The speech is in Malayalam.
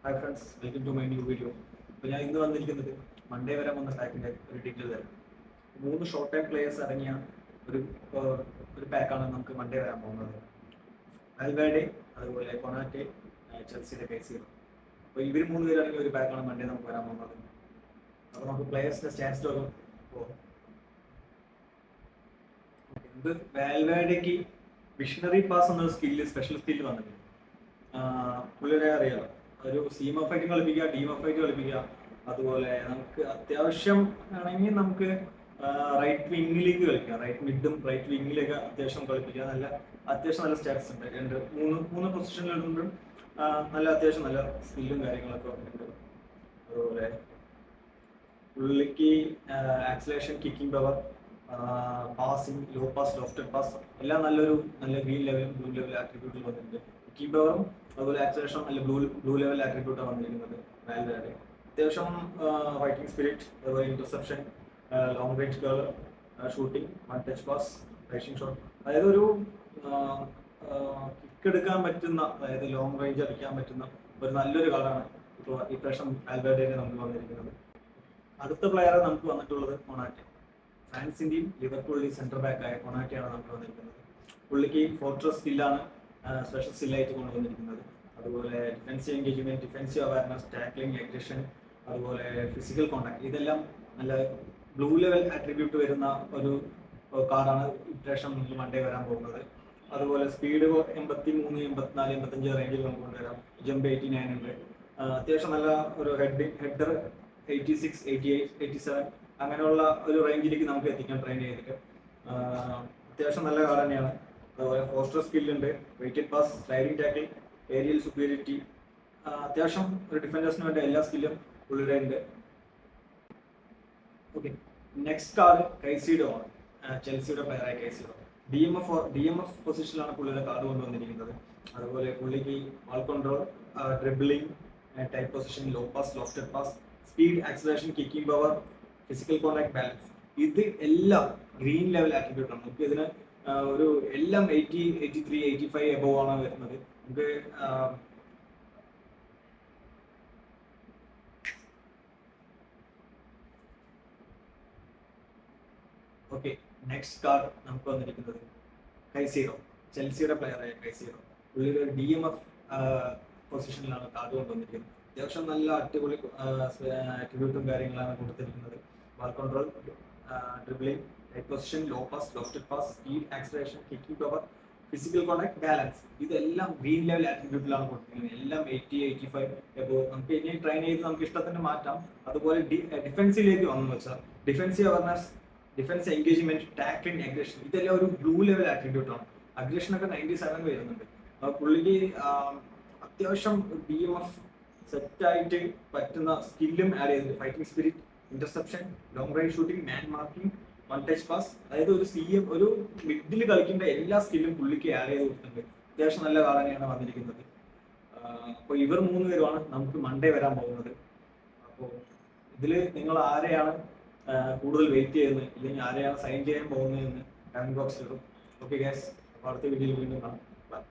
Hi friends, welcome to my new video. അപ്പോൾ ഞാൻ ഇന്ന് വന്നിരിക്കുന്നത് മൺഡേ വരാൻ വന്ന പാക്കിൻ്റെ ഒരു ഡീറ്റെയിൽ തരാം. 3 ഷോർട്ട് ടൈം പ്ലേയേഴ്സ് അടങ്ങിയ ഒരു ഒരു പാക്കാണ് നമുക്ക് മൺഡേ വരാൻ പോകുന്നത്. വാൽവേർഡെ, അതുപോലെ കൊണാറ്റെ, ചെൽസിയുടെ കൈസീറോ. അപ്പോൾ ഇവർ 3 പേര് അടങ്ങിയ ഒരു പാക്കാണ് മൺഡേ നമുക്ക് വരാൻ പോകുന്നത്. അപ്പോൾ നമുക്ക് പ്ലേയേഴ്സിൻ്റെ സ്റ്റാറ്റ്സിലൊക്കെ പോകാം. ഇത് വാൽവേർഡേക്ക് വിഷണറി പാസ് എന്നൊരു സ്പെഷ്യൽ സ്കില്ല് വന്നിട്ടുണ്ട്. പുള്ളിയെ അറിയാലോ, ഒരു സീം ഓഫ് ഫൈറ്റും കളിപ്പിക്കുക, ടീം ഓഫ് ഫൈറ്റ് കളിപ്പിക്കുക. അതുപോലെ നമുക്ക് അത്യാവശ്യം ആണെങ്കിൽ നമുക്ക് റൈറ്റ് വിങ്ങിലേക്ക് കളിക്കാം, റൈറ്റ് മിഡും റൈറ്റ് വിങ്ങിലേക്ക് അത്യാവശ്യം കളിപ്പിക്കുക. അത്യാവശ്യം നല്ല സ്റ്റാറ്റ്സ് ഉണ്ട്. മൂന്ന് പൊസിഷനിലുണ്ടും അത്യാവശ്യം നല്ല സ്കില്ലും കാര്യങ്ങളൊക്കെ ഉണ്ട്. അതുപോലെ പുള്ളിക്ക് acceleration, kicking power, passing, low pass, lofted pass എല്ലാം നല്ല ഗ്രീൻ ലെവലും ബ്ലൂ ലെവൽ ആട്രിബ്യൂട്ടിൽ വന്നിട്ടുണ്ട്. കിക്കിംഗ് പവറും അതുപോലെ ആക്സിലേഷൻ നല്ല ബ്ലൂ ലെവൽ ആട്രിബ്യൂട്ടാണ് വന്നിരിക്കുന്നത്. വാൽവേർഡെ അത്യാവശ്യം ഫൈറ്റിംഗ് സ്പിരിറ്റ്, അതുപോലെ interception, long range curl, shooting, one touch pass, rising shot. അതായത് ഒരു കിക്ക് എടുക്കാൻ പറ്റുന്ന, അതായത് ലോങ് റേഞ്ച് അടിക്കാൻ പറ്റുന്ന ഒരു നല്ലൊരു കളറാണ് ഇപ്പോൾ ഇപ്രാവശ്യം വാൽവേർഡെയിൽ നമുക്ക് വന്നിരിക്കുന്നത്. അടുത്ത പ്ലെയർ നമുക്ക് വന്നിട്ടുള്ളത് കൊണാറ്റെ. ഫ്രാൻസിന്റെയും ലിവർപൂളിന്റെയും സെന്റർ ബാക്കായ കൊണാറ്റെയാണ് നമുക്ക് വന്നിരിക്കുന്നത്. പുള്ളിക്ക് ഫോർട്രസ് സ്കില്ലാണ് സ്പെഷ്യൽ സ്കില്ലായിട്ട് കൊണ്ടുവന്നിരിക്കുന്നത്. അതുപോലെ defensive engagement, defensive awareness, tackling, aggression, അതുപോലെ ഫിസിക്കൽ കോണ്ടാക്ട്, ഇതെല്ലാം നല്ല ബ്ലൂ ലെവൽ ആട്രിബ്യൂട്ട് വരുന്ന ഒരു കാർഡാണ് ഇപ്രാവശ്യം നമുക്ക് മൺഡേ വരാൻ പോകുന്നത്. അതുപോലെ സ്പീഡ് 83, 84, 85 റേഞ്ചിൽ നമുക്ക് കൊണ്ടുവരാം. ജമ്പ് 89 ഉണ്ട്. അത്യാവശ്യം നല്ല ഒരു ഹെഡർ 86, 88, 87 അങ്ങനെയുള്ള ഒരു റേഞ്ചിലേക്ക് നമുക്ക് എത്തിക്കാൻ ട്രെയിൻ ചെയ്തിട്ട്. അത്യാവശ്യം നല്ല കാർഡ് തന്നെയാണ്. അതുപോലെ ഫോസ്റ്റർ സ്കില്ലുണ്ട്, weighted pass, sliding tackle, aerial superiority. അത്യാവശ്യം ഒരു ഡിഫൻഡേഴ്സിന് വേണ്ട എല്ലാ സ്കില്ലും പുള്ളിയുടെ ഉണ്ട്. ഓക്കെ, നെക്സ്റ്റ് കാർഡ് കൈസീഡോ ആണ്. ചെൽസിയുടെ പ്ലെയറായ കൈസീഡോ DMF പൊസിഷനിലാണ് പുള്ളിയുടെ കാർഡ് കൊണ്ടുവന്നിരിക്കുന്നത്. അതുപോലെ പുള്ളിക്ക് ball control, dribbling, tight possession, low pass, lofted pass, speed, acceleration, kicking power, physical contact, balance, ഇത് എല്ലാം ഗ്രീൻ ലെവൽ ആട്രിബ്യൂട്ട് ആണ്. നമുക്ക് ഇതിന് ഒരു എല്ലാം 80, 83, 85 എബോവ് ആണ് വരുന്നത്. നമുക്ക് ഓക്കെ, നെക്സ്റ്റ് കാർഡ് നമുക്ക് വന്നിരിക്കുന്നത് കൈസീറോ, ചെൽസിയുടെ പ്ലെയറായ കൈസീറോ. പുള്ളിയുടെ DMF പൊസിഷനിലാണ് കാർഡ് കൊണ്ടുവന്നിരിക്കുന്നത്. അത്യാവശ്യം നല്ല അടിപൊളി ആട്രിബ്യൂട്ടും കാര്യങ്ങളാണ് കൊടുത്തിരിക്കുന്നത്. Ball control, dribbling, tight possession, low pass, lofted pass, speed, acceleration, kicking power, physical contact, balance, ഇതെല്ലാം ഗ്രീൻ ലെവൽ ആട്രിബ്യൂട്ടിലാണ് കൊടുത്തിരിക്കുന്നത്. എല്ലാം 80, 85 എബോ. നമുക്ക് ഇനി ട്രെയിൻ ചെയ്ത് നമുക്ക് ഇഷ്ടത്തിന് മാറ്റാം. അതുപോലെ ഡിഫൻസിലേക്ക് വന്നു വെച്ചാൽ defensive awareness, defence engagement, tackling, aggression, ഇതെല്ലാം ഒരു ബ്ലൂ ലെവൽ ആട്രിബ്യൂട്ട് ആണ്. അഗ്രഷനൊക്കെ 97 വരുന്നുണ്ട്. പുള്ളിക്ക് അത്യാവശ്യം DMF സെറ്റായിട്ട് പറ്റുന്ന സ്കില്ലും ആഡ് ചെയ്തിട്ടുണ്ട്. Fighting spirit, interception, long range shooting, മാൻ മാർക്കിംഗ്, വൺ ടച്ച് പാസ്, അതായത് ഒരു മിഡിൽ കളിക്കേണ്ട എല്ലാ സ്കില്ലും പുള്ളിക്ക് ആഡ് ചെയ്ത് കൊടുത്തിട്ടുണ്ട്. അത്യാവശ്യം നല്ല കാർഡ് തന്നെയാണ് വന്നിരിക്കുന്നത്. അപ്പോൾ ഇവർ 3 പേരുമാണ് നമുക്ക് മൺഡേ വരാൻ പോകുന്നത്. അപ്പോൾ ഇതിൽ നിങ്ങൾ ആരെയാണ് കൂടുതൽ വെയിറ്റ് ചെയ്യുന്നത്, ഇല്ലെങ്കിൽ ആരെയാണ് സൈൻ ചെയ്യാൻ പോകുന്നതെന്ന് കമന്റ് ബോക്സിൽ ഇടും. ഓക്കെ ഗൈസ്, അപ്പോൾ അടുത്ത വീഡിയോയിൽ വീണ്ടും കാണാം. ബൈ.